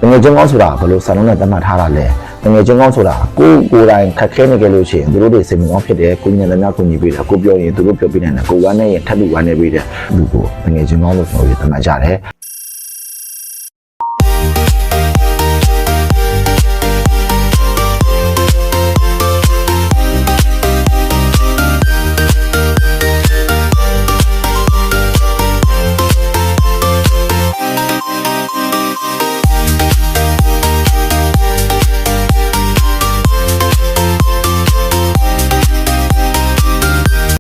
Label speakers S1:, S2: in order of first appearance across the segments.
S1: ငယ်ချင်းကောင်းဆိုတာဘယ်လိုစာလုံးနဲ့သတ်မှတ်ထားတာလဲငယ်ချင်းကောင်းဆိုတာကိုယ်တိုင်ခက်ခဲနေကြလို့ရှိရင်သူတို့တွေစိတ်မကောင်းဖြစ်တယ်ကိုညံတဲ့များကိုညီပေးတယ်ကိုပြောရင်သူတို့ပြောပြနေတယ်ကိုဝမ်းနဲ့ရင်ထပ်ပြီးဝမ်းနေပေးတယ်လူကိုငယ်ချင်းကောင်းလို့ကျွန်တော်တို့သတ်မှတ်ကြတယ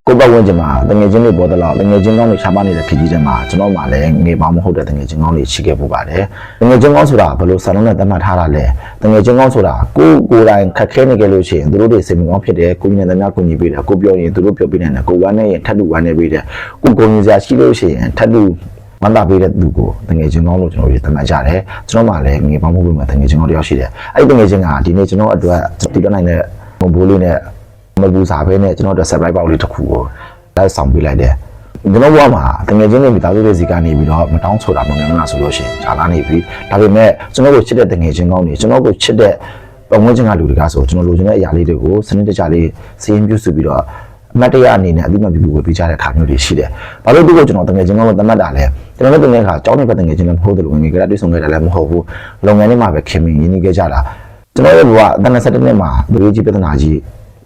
S1: ်ကိုပတ်ဝန်းကျင်မှာတငယ်ချင်းတွေပေါ်တော့တငယ်ချင်းကောင်းတွေရှားပါနေတဲ့ခေတ်ကြီးထဲမှာကျွန်တော်မှလည်းငေပေါင်းမဟုတ်တဲ့တငယ်ချင်းကောင်းတွေရှိခဲ့ပူပါတယ်တငယ်ချင်းကောင်းဆိုတာဘယ်လိုစာလုံးနဲ့သတ်မှတ်ထားတာလဲတငယ်ချင်းကောင်းဆိုတာကိုယ်တိုင်ခက်ခဲနေကြလို့ရှိရင်သူတို့တွေစိတ်မကောင်းဖြစ်တယ်ကိုညံတဲ့များကိုညီပေးတယ်ကိုပြောရင်သူတို့ပြောပြနေတယ်ကိုဝမ်းနဲ့ရင်ထပ်တူဝမ်းနေပေးတယ်ကိုကိုညီစရာရှိလို့ရှိရင်ထပ်တူမန္တာပေးတဲ့သူကိုတငယ်ချင်းကောင်းလို့ကျွန်တော်တို့သတ်မှတ်ကြတယ်ကျွန်တော်မှလည်းငေပေါင်းမဟုတ်ဘူးမှာတငယ်ချင်းကောင်းတယောက်ရှိတယ်အဲ့ဒီတငယ်ချင်းကဒီနေ့ကျွန်တော်အတွက်ဒီတော့နိုင်တဲ့မဘိုးလေးနဲ့မဘူးစားပဲနဲ့ကျွန်တော်တို့ surprise ပေါက်လေးတစ်ခုကိုလိုက်ဆောင်ပေးလိုက်တယ်ကျွန်တော်ဘဝမှာတကယ်ချင်းတွေမိသားစုတွေစီကနေပြီးတော့မတောင်းဆိုတာမမြင်လားဆိုလို့ရှိရင်ဂျာလာနေပြီဒါပေမဲ့ကျွန်တော်တို့ချစ်တဲ့တကယ်ချင်းကောင်းတွေကျွန်တော်တို့ချစ်တဲ့ပတ်ဝန်းကျင်ကလူတွေကဆိုကျွန်တော်လိုချင်တဲ့အရာလေးတွေကိုစနစ်တကျလေးစီရင်ပြုစုပြီးတော့အမတ်တရအနေနဲ့အတိအမှန်ပြုဝေပေးကြတဲ့အခါမျိုးတွေရှိတယ်ဘာလို့ဒီကိုကျွန်တော်တကယ်ချင်းကောင်းလို့သတ်မှတ်တာလဲကျွန်တော်တို့တကယ်ခါကြောင်းနေပဲတကယ်ချင်းလည်းမဟုတ်တယ်လို့ငယ်ကလေးတွေ့ဆုံခဲ့တယ်လည်းမဟုတ်ဘူးလုပ်ငန်းထဲမှာပဲခင်မင်ရင်းနှီးခဲ့ကြတာကျွန်တော်တို့ကအသက်20နှစ်မှာလူကြီးပြဿနာကြီး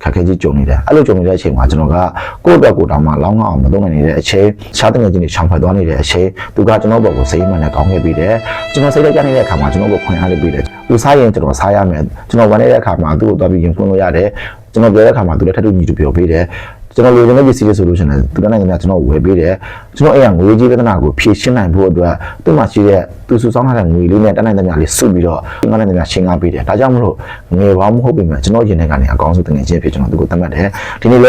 S1: ခက်ခဲကြီးကြုံနေတယ်အဲ့လိုကြုံနေတဲ့အချိန်မှာကျွန်တော်ကကိုယ့်အတွက်ကိုယ်တောင်မှလောင်းအောင်မလုပ်နိုင်နေတဲ့အချိန်ရှားတငယ်ချင်းတွေချောင်ဖွဲ့သွားနေတဲ့အချိန်သူကကျွန်တော်ဘက်ကိုစိတ်မှန်နဲ့ကောင်းခဲ့ပြီးတယ်ကျွန်တော်စိတ်ထဲကြနေတဲ့အခါမှာကျွန်တော်ကိုခွင့်အားလေးပေးတယ်သူစားရင်ကျွန်တော်စားရမယ်ကျွန်တော်ဝန်နေတဲ့အခါမှာသူ့ကိုသွားပြီးရင်ဖွင့်လို့ရတယ်ကျွန်တော်ပြောတဲ့အခါမှာသူလည်းထပ်တူညီတူပြောပေးတယ်ကျွန်တော်လိုချင်တဲ့ပစ္စည်းတွေဆိုလို့ရှိရင်သူတန်းနိုင်ကကျွန်တော်ဝယ်ပေးတယ်ကျွန်တော်အဲ့ရငွေကြီးပြဿနာကိုဖြေရှင်းနိုင်ဖို့အတွက်သူ့မှာရှိတဲ့သူစုဆောင်းထားတဲ့ငွေလေးနဲ့တန်းနိုင်တဲ့များလေးစုပြီးတော့ငါနဲ့များရှင်းကားပေးတယ်ဒါကြောင့်မလို့ငွေပေါင်းမဟုတ်ပေမဲ့ကျွန်တော်ရင်ထဲကနေအကောင်းဆုံးတငယ်ချင်းဖြစ်ကျွန်တော်သူ့ကိုသတ်မှတ်တယ်ဒီနေ့လ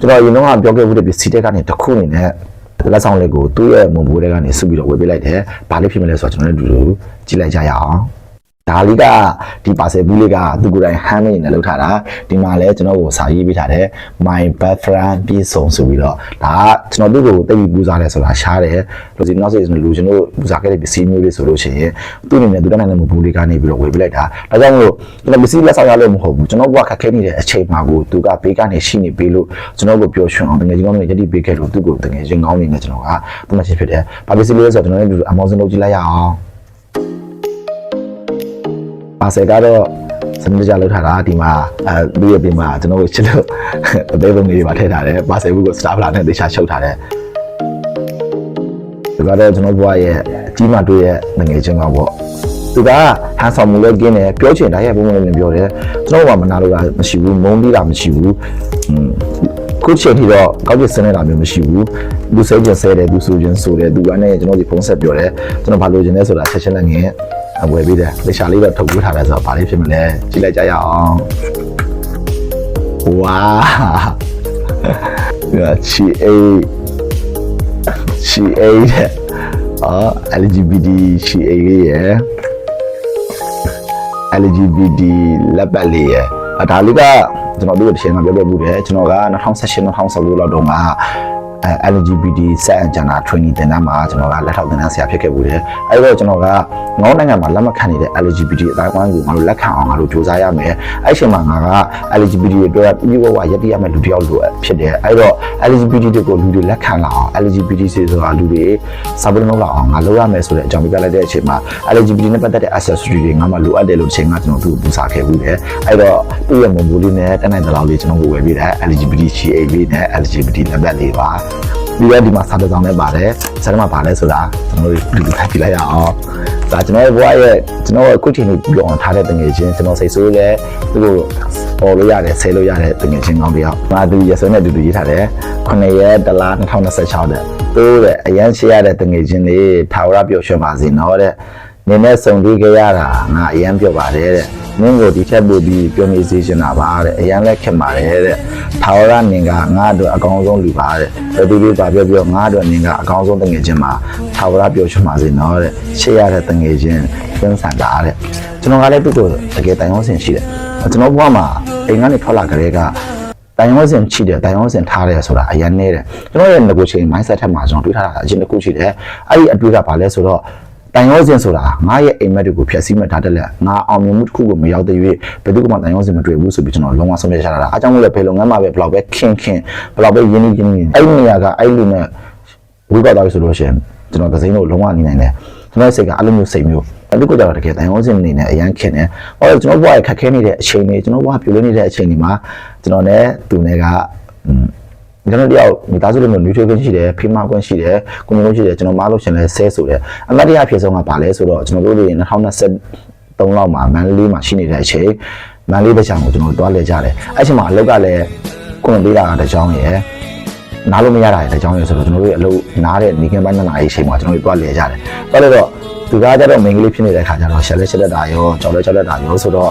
S1: ဲကျွန်တော်ရင်တော့ပြောခဲ့မှုတဲ့ပစ္စည်းတွေကနေတစ်ခုအနေနဲ့လက်ဆောင်လေးကိုသူ့ရဲ့မုံဘိုးတွေကနေစုပြီးတော့ဝယ်ပေးလိုက်တယ်ဘာလို့ဖြစ်မလဲဆိုတော့ကျွန်တော်တို့တူတူကြည့်လိုက်ကြရအောင်ဒါလေးကဒီပါဆယ်ဘူးလေးကသူကိုယ်တိုင်ဟမ်းနေနဲ့လောက်ထားတာဒီမှာလဲကျွန်တော်ကိုစာရေးပေးထားတယ် my best friend ပြည်စုံဆိုပြီးတော့ဒါကကျွန်တော်သူ့ကိုတိတ်ပြီးပူစားတယ်ဆိုတာရှားတယ်လို့ဒီနောက်ဆိုကျွန်တော်လူကျွန်တော်ပူစားခဲ့တဲ့ပစ္စည်းမျိုးလေးဆိုလို့ရှိရင်သူ့အနေနဲ့သူတန်းနိုင်တဲ့မဘူးလေးကနေပြီးတော့ဝေပေးလိုက်တာဒါကြောင့်မလို့ကျွန်တော်ပစ္စည်းလက်ဆောင်ရလို့မဟုတ်ဘူးကျွန်တော်ကခက်ခဲနေတဲ့အချိန်မှာကိုသူကဘေးကနေရှိနေပေးလို့ကျွန်တော်ကိုပျော်ရွှင်အောင်တကယ်ကြီးကောင်းနေရည်ပေးခဲ့လို့သူ့ကိုတကယ်ချင်းကောင်းနေနဲ့ကျွန်တော်ကသတ်မှတ်ချက်ဖြစ်တယ်ဘာပစ္စည်းလေးလဲဆိုတော့ကျွန်တော်လည်းအမောင်စင်လုပ်ကြည့်လိုက်ရအောင်ပါဆယ်ကတော့စနစ်ကြလောက်ထားတာဒီမှာသူ့ရဲ့ပြင်မှာကျွန်တော်တို့ချစ်လို့အသေးပုံလေးတွေပါထည့်ထားတယ်ပါဆယ်ဘူးကိုစတာဖလာနဲ့တေချာချုပ်ထားတယ်ဒီကတော့ကျွန်တော်ဘွားရဲ့အကြီးမတွေ့ရဲ့ငွေချင်းကောင်ပေါ့သူကဟန်ဆောင်မှုလည်းกินတယ်ပြောချင်တာရဲ့ပုံမှန်လေးပြောတယ်ကျွန်တော်ကမနာလို့မရှိဘူးမုန်းပြီးတာမရှိဘူးခုချိန်ထိတော့ကောက်ကျစ်စနေတာမျိုးမရှိဘူးသူစိတ်ကျဆဲတယ်သူဆိုချင်းဆိုတယ်သူကလည်းကျွန်တော်ဒီဖုန်းဆက်ပြောတယ်ကျွန်တော်ဘာလို့ချင်လဲဆိုတာချက်ချင်းလည်းငင်ဝယ်ပေးတယ်လက်ရှာလေးတော့ထုတ်ပေးထားတယ်ဆိုတော့ဘာလေးဖြစ်မလဲကြည့်လိုက်ကြရအောင်ဝါချီအေတဲ့LGBT ချီအေလေးရယ် LGBT လက်ပတ်လေးရယ်ဒါလေးကကျွန်တော်တို့တစ်ချိန်မှပြောခဲ့မှုတယ်ကျွန်တော်က2018-2019လောက်တုန်းကLGBT ဆက်အန်ဂျန်နာ training တင်တာမှာကျွန်တော်ကလက်ထောက်သင်တန်းဆရာဖြစ်ခဲ့ပူတယ်။အဲဒီတော့ကျွန်တော်ကငေါနိုင်ငံမှာလက်မခံနေတဲ့ LGBT အတိုင်းအဝိုင်းကိုငါတို့လက်ခံအောင်ငါတို့စူးစမ်းရမယ်။အဲ့ချိန်မှာငါက LGBT တွေအတွက်ပြည်ဝရည်တည်ရမယ့်လူတစ်ယောက်လိုဖြစ်တယ်။အဲဒီတော့ LGBT တွေကိုလူတွေလက်ခံလာအောင် LGBT ဆိုတာလူတွေစာပလုံးလောက်အောင်ငါလုပ်ရမယ်ဆိုတဲ့အကြောင်းပြလိုက်တဲ့အချိန်မှာ LGBT နဲ့ပတ်သက်တဲ့ accessory တွေငါမှလိုအပ်တယ်လို့ချိန်ကကျွန်တော်သူ့ကိုပူစားခဲ့ဘူးတယ်။အဲဒီတော့သူ့ရဲ့မုံဘိုးလေးနဲ့တန်းနိုင်တဲ့လောက်လေးကျွန်တော်ကိုဝယ်ပေးတယ် LGBT ချီအိတ်လေးနဲ့ LGBT လက်ပတ်လေးပါပြီးတော့ဒီမှာစာတစောင်းနဲ့ပါတယ်စာထဲမှာပါလဲဆိုတာကျွန်တော်တို့ဒီဖတ်ကြည့်လိုက်ရအောင်ဒါကျွန်တော်ရဲ့ဘဝရဲ့ကျွန်တော်အခုချိန်လေးပြောအောင်ထားတဲ့တငယ်ချင်းကျွန်တော်စိတ်ဆိုးလဲသူ့ကိုပေါ်လို့ရတယ်ဆဲလို့ရတယ်တငယ်ချင်းကောင်းတယောက်ငါသူရစနဲ့တူတူရေးထားတယ်9ရက်တလား2026တဲ့သူ့ရဲ့အရန်ရှိရတဲ့တငယ်ချင်းလေးထာဝရပျော်ရွှင်ပါစေနော်တဲ့နင်းနဲ့စုံတွေ့ကြရတာငါအရန်ပြောပါတယ်တဲ့နင်းကိုဒီထက်ပိုပြီးပြောနေစေချင်တာပါတဲ့အရန်လက်ခင်ပါတယ်တဲ့ထာဝရနင်ကငါ့အတွက်အကောင်းဆုံးလူပါတဲ့ဘယ်သူလေးပါပြောငါ့အတွက်နင်ကအကောင်းဆုံးတငယ်ချင်းမှာထာဝရပျော်ရွှင်ပါစေနော်တဲ့ရှေ့ရတဲ့တငယ်ချင်းသင်ဆန်တာတဲ့ကျွန်တော်ကလည်းသူ့ကိုတကယ်တိုင်အောင်ဆင်ရှိတယ်ကျွန်တော်ဘဝမှာအိမ်ကနေထွက်လာကြတဲ့ကတိုင်ရောစင်ချိတယ်တိုင်ရောစင်ထားတယ်ဆိုတာအရင်နေတယ်ကျွန်တော်ရဲ့ငကိုချိန် mindset ထက်မှာကျွန်တော်တွေးထားတာအရင်တစ်ခုရှိတယ်အဲ့ဒီအတွေ့ကဘာလဲဆိုတော့ တိုင်ရောစင်ဆိုတာငါရဲ့အိမ်မက်တွေကိုဖျက်ဆီးမှထားတယ်လေငါအောင်မြင်မှုတစ်ခုကိုမရောက်တဲ့၍ဘယ်သူမှတိုင်ရောစင်မတွေ့ဘူးဆိုပြီးကျွန်တော်လုံးဝဆုံးဖြတ်ချတာအားကြောင့်မို့လဲဘယ်လုပ်ငန်းမှာပဲဘယ်လောက်ပဲခင်ဘယ်လောက်ပဲရင်းနှီးအဲ့နေရာကအဲ့လူနဲ့ဝိကောက်သွားပြီဆိုလို့ရှိရင်ကျွန်တော်သစိမ်းတို့လုံးဝနေနိုင်တယ်ကျွန်တော်စိတ်ကအဲ့လိုမျိုးစိတ်မျိုးအဲ့ဒီကိုကြတော့တကယ်တိုင်ရောစင်အနေနဲ့အရန်ခင်တယ်ဟောကျွန်တော်ဘဝရဲ့ခက်ခဲနေတဲ့အချိန်တွေကျွန်တော်ဘဝပြိုလဲနေတဲ့အချိန်တွေမှာကျွန်တော်နဲ့သူနဲ့ကကျွန်တော်တယောက်မိသားစုလိုမျိုး nutrition ရှိတယ်ဖိမခွင့်ရှိတယ်ကိုမျိုးရှိတယ်ကျွန်တော်မလို့ရှင်လဲဆဲဆိုတယ်အမတ်တရားဖြစ်ဆုံးကဘာလဲဆိုတော့ကျွန်တော်တို့တွေ2023လောက်မှာမန်လေးမှာရှိနေတဲ့အချိန်မန်လေးတစ်ချောင်းကိုကျွန်တော်တွားလဲကြတယ်အဲ့ချိန်မှာအလုပ်ကလည်းကိုယ်ပေးတာတစ်ချောင်းရယ်နားလို့မရတာတစ်ချောင်းရယ်ဆိုတော့ကျွန်တော်တို့အလုပ်နားတဲ့နေကင်းပိုင်း2နာရီအချိန်မှာကျွန်တော်တို့တွားလဲကြတယ်တွားလဲတော့သူကကြတော့မိန်းကလေးဖြစ်နေတဲ့ခါကျတော့ရှက်လက်တာရောကြောက်လက်တာရောဆိုတော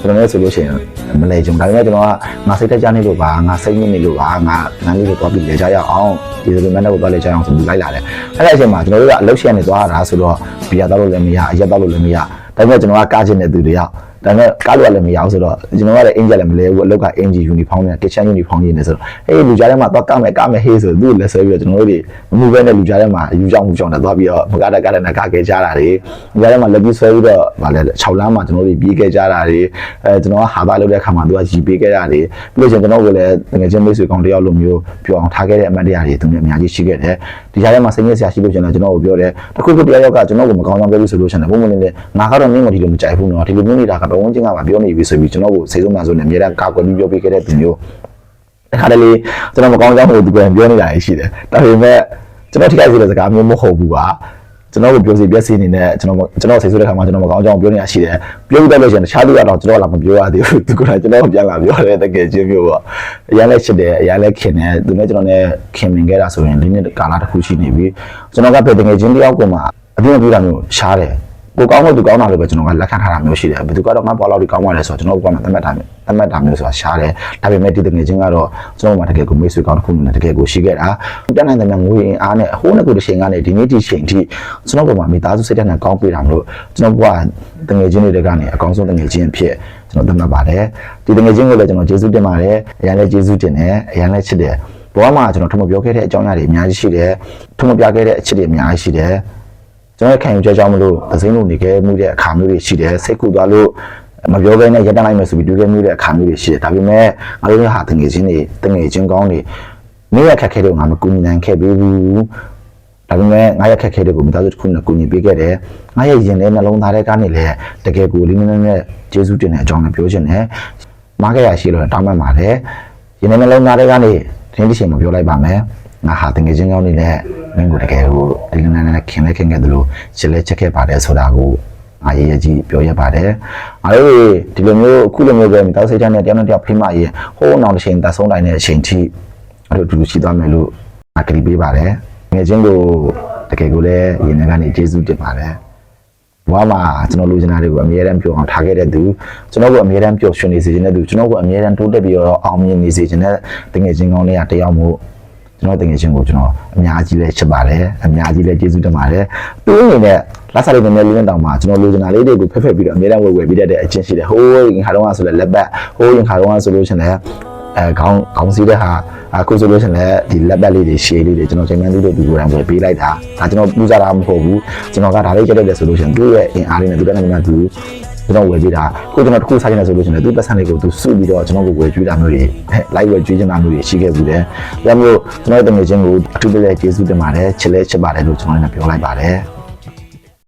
S1: ့ကျွန်တော်လည်းဆိုလို့ရှိရင်မလဲကြုံဒါပေမဲ့ကျွန်တော်ကငါစိတ်တက်ကြနေလို့ပါငါစိတ်ညစ်နေလို့ပါငါနန်းလေးကိုတွားပြီးလဲကြရအောင်ဒီလိုမျိုးနဲ့ကိုတွားလဲကြရအောင်ဆိုပြီးလိုက်လာတယ်အဲ့ဒါအချိန်မှာကျွန်တော်တို့ကအလုပ်ရှက်နေသွားတာဆိုတော့ဘီယာတောက်လို့လည်းမရအရက်တောက်လို့လည်းမရဒါပေမဲ့ကျွန်တော်ကကားချင်းတဲ့သူတွေရောက်ဒါပေမဲ့ကားလို့လည်းမရအောင်ဆိုတော့ကျွန်တော်ကလည်းအင်ဂျင်လည်းမလဲဘူးအလုပ်ကအင်ဂျီယူနီဖောင်းနဲ့ကစ်ချန်ယူနီဖောင်းကြီးနေဆိုတော့အေးလူကြားထဲမှာတော့ကမယ်ဟေးဆိုသူ့လက်ဆွဲပြီးတော့ကျွန်တော်တို့တွေမမှုပဲနဲ့လူကြားထဲမှာယူကြောင်နဲ့သွားပြီးတော့မကားတက်နဲ့ကားခဲ့ကြတာတွေလူကြားထဲမှာလက်ပြီးဆွဲပြီးတော့ဗာလဲ6လမ်းမှာကျွန်တော်တို့ပြေးခဲ့ကြတာတွေကျွန်တော်ကဟာသားလုပ်တဲ့အခါမှာသူကရီပေးခဲ့တာတွေပြီးလို့ချင်းကျွန်တော်ကလည်းတကယ်ချင်းမိတ်ဆွေကောင်းတယောက်လိုမျိုးပြောအောင်ထားခဲ့တဲ့အမှတ်တရတွေသူနဲ့အများကြီးရှိခဲ့တယ်ဒီကြားထဲမှာစိတ်ညစ်စရာရှိလို့ကျွန်တော်ကိုပြောတယ်တခုခုတရားရောက်ကကျွန်တော်ကိုမကောင်းကြောင်ပြောပြီးဆိုလို့ရှိရင်ဘုံမင်းလေးငါကတော့မင်းကိုဒီလိုမကြိုက်ဘူးနော်ဒီလိုမျိုးနေတာကဘဝင်းချင်းကပြောနေပြီဆိုပြီးကျွန်တော်ကိုစိတ်ဆုံးမှဆိုနေအများကကာကွယ်ပြီးပြောပေးခဲ့တဲ့သူမျိုးတခါတလေကျွန်တော်မကောင်းကြောင်ကိုသူကပြောနေတာရှိတယ်ဒါပေမဲ့ကျွန်တော်ထိခိုက်စေတဲ့စကားမျိုးမဟုတ်ဘူးပါကျွန်တော်ကိုပြောစီပြက်စီနေနဲ့ကျွန်တော်စိတ်ဆိုးတဲ့ခါမှာကျွန်တော်မကောင်းကြောင်ပြောနေတာရှိတယ်ပြောပြီးတော့လို့ရှိရင်တခြားသူကတော့ကျွန်တော်လာမပြောရသေးဘူးသူကကျွန်တော်ပြန်လာပြောတယ်တကယ်ချင်းမျိုးပေါ့အရင်လည်းချစ်တယ်အရင်လည်းခင်တယ်သူနဲ့ကျွန်တော်နဲ့ခင်မင်ခဲ့တာဆိုရင်ဒီနေ့ကာလတစ်ခုရှိနေပြီကျွန်တော်ကပဲတကယ်ချင်းတယောက်ကမှအပြည့်အပြည့်တာမျိုးရှားတယ်ကိုကောင်းလို့သူကောင်းတာလို့ပဲကျွန်တော်ကလက်ခံထားတာမျိုးရှိတယ်ဘယ်သူကတော့ငါပေါ်လောက်ဒီကောင်းပါလဲဆိုတော့ကျွန်တော်ကမှသတ်မှတ်တာမျိုးဆိုတာရှားတယ်ဒါပေမဲ့ဒီတကယ်ချင်းကတော့ကျွန်တော်မှတကယ်ကိုမိတ်ဆွေကောင်းတစ်ခုနဲ့တကယ်ကိုရှိခဲ့တာတက်နိုင်တဲ့ငွေအားနဲ့အဟိုးနဲ့ကိုတစ်ချိန်ကနေဒီနေ့ဒီချိန်ထိကျွန်တော်ကမှမိသားစုစိတ်ဓာတ်နဲ့ကောင်းပေးတာမလို့ကျွန်တော်ကတကယ်ချင်းတွေကနေအကောင်းဆုံးတကယ်ချင်းဖြစ်ကျွန်တော်သတ်မှတ်ပါတယ်ဒီတကယ်ချင်းကိုလည်းကျွန်တော်ကျေးဇူးတင်ပါတယ်အရင်လည်းကျေးဇူးတင်တယ်အရင်လည်းချစ်တယ်ဘောမှာကျွန်တော်ထမပြောခဲ့တဲ့အကြောင်းအရာတွေအများကြီးရှိတယ်ထမပြခဲ့တဲ့အချက်တွေအများကြီးရှိတယ်ကျွန်တော်ခံယူချက်ကြောင့်မလို့သစိမ်းလို့နေခဲ့မှုတဲ့အခါမျိုးတွေရှိတယ်စိတ်ကူသွားလို့မပြောဘဲနဲ့ရတလိုက်မယ်ဆိုပြီးတွေးခဲ့မှုတဲ့အခါမျိုးတွေရှိတယ်ဒါပေမဲ့ငါတို့ဟာတငယ်ချင်းကောင်းတွေနေရခက်ခဲတဲ့ငါမကူညီနိုင်ခဲ့ဘူးဒါပေမဲ့ငါရခက်ခဲတဲ့ကိုမိသားစုတစ်ခုနဲ့ကူညီပေးခဲ့တယ်ငါရဲ့ရင်ထဲနှလုံးသားထဲကနေလည်းတကယ်ကိုလေးနဲ့ကျေးဇူးတင်တဲ့အကြောင်းနဲ့ပြောချင်တယ်မားခဲ့ရရှိလို့တောင်းပန်ပါတယ်ရင်ထဲနှလုံးသားထဲကနေဒီနေ့ချိန်မှာပြောလိုက်ပါမယ်ငါဟာတကယ်ချင်းကောင်းနေနဲ့မင်းကိုတကယ်ကိုအလင်းနဲ့ခင်ခဲ့တယ်လို့ချက်လက်ချက်ခဲ့ပါတယ်ဆိုတာကိုငါရေးရကြီးပြောရပါတယ်။အားလုံးဒီလိုမျိုးအခုလိုမျိုးပဲမိသားစုစိတ်ဓာတ်နဲ့တယောက်နဲ့တယောက်ဖိမရေးဟိုးအောင်တစ်ချိန်သက်ဆုံးတိုင်းတဲ့အချိန်ထိအဲ့လိုတူတူရှိသွားမယ်လို့ငါကတိပေးပါတယ်။ငယ်ချင်းကိုတကယ်ကိုလည်းရင်းနှီးကနေကျေးဇူးတင်ပါတယ်။ဘဝမှာကျွန်တော်လူချင်တာတွေကိုအမြဲတမ်းပြောအောင်ထားခဲ့တဲ့သူကျွန်တော်ကိုအမြဲတမ်းပျော်ရွှင်နေစေချင်တဲ့သူကျွန်တော်ကိုအမြဲတမ်းတိုးတက်ပြီးတော့အောင်မြင်နေစေချင်တဲ့တကယ်ချင်းကောင်းလေးကတယောက်မို့ကျွန်တော်တကယ်ချင်းကိုကျွန်တော်အများကြီးပဲချစ်ပါတယ်အများကြီးလည်းကျေးဇူးတင်ပါတယ်သူအနေနဲ့လက်စားလေးနည်းနည်းလေးတောင်မှကျွန်တော်လူချင်တာလေးတွေကိုဖက်ပြီးတော့အများတန်းဝယ်ပြီးတဲ့အချင်းရှိတယ်ဟိုးရင်ခါတော့ဆိုလည်းလက်ပတ်ဟိုးရင်ခါတော့ဆိုလို့ရှိရင်လည်းခေါင်းစည်းတဲ့ဟာအခုဆိုလို့ရှိရင်လည်းဒီလက်ပတ်လေးတွေရှည်လေးတွေကျွန်တော်ချိန်မှန်းသေးတဲ့သူကိုယ်တိုင်ဝယ်ပေးလိုက်တာဒါကျွန်တော်ပူဇော်တာမဟုတ်ဘူးကျွန်တော်ကဒါလေးကြက်တယ်ဆိုလို့ရှိရင်သူ့ရဲ့အင်အားလေးနဲ့သူတဲ့နိုင်ငံသူကျွန်တော်ဝယ်ကြည့်တာကိုကျွန်တော်တစ်ခုစားချင်တယ်ဆိုလို့ရှိရင်သူ့ပတ်စံလေးကိုသူစုပြီးတော့ကျွန်တော်ကိုဝယ်ကြွေးတာမျိုးတွေလိုက်ဝယ်ကြွေးချင်တာမျိုးတွေရှိခဲ့ဘူးတယ်။ဒါမျိုးကျွန်တော်တကယ်ချင်းကိုအထူးပဲကျေးဇူးတင်ပါတယ်ချစ်လဲချစ်ပါတယ်လို့ကျွန်တော်လည်းပြောလိုက်ပါတယ်။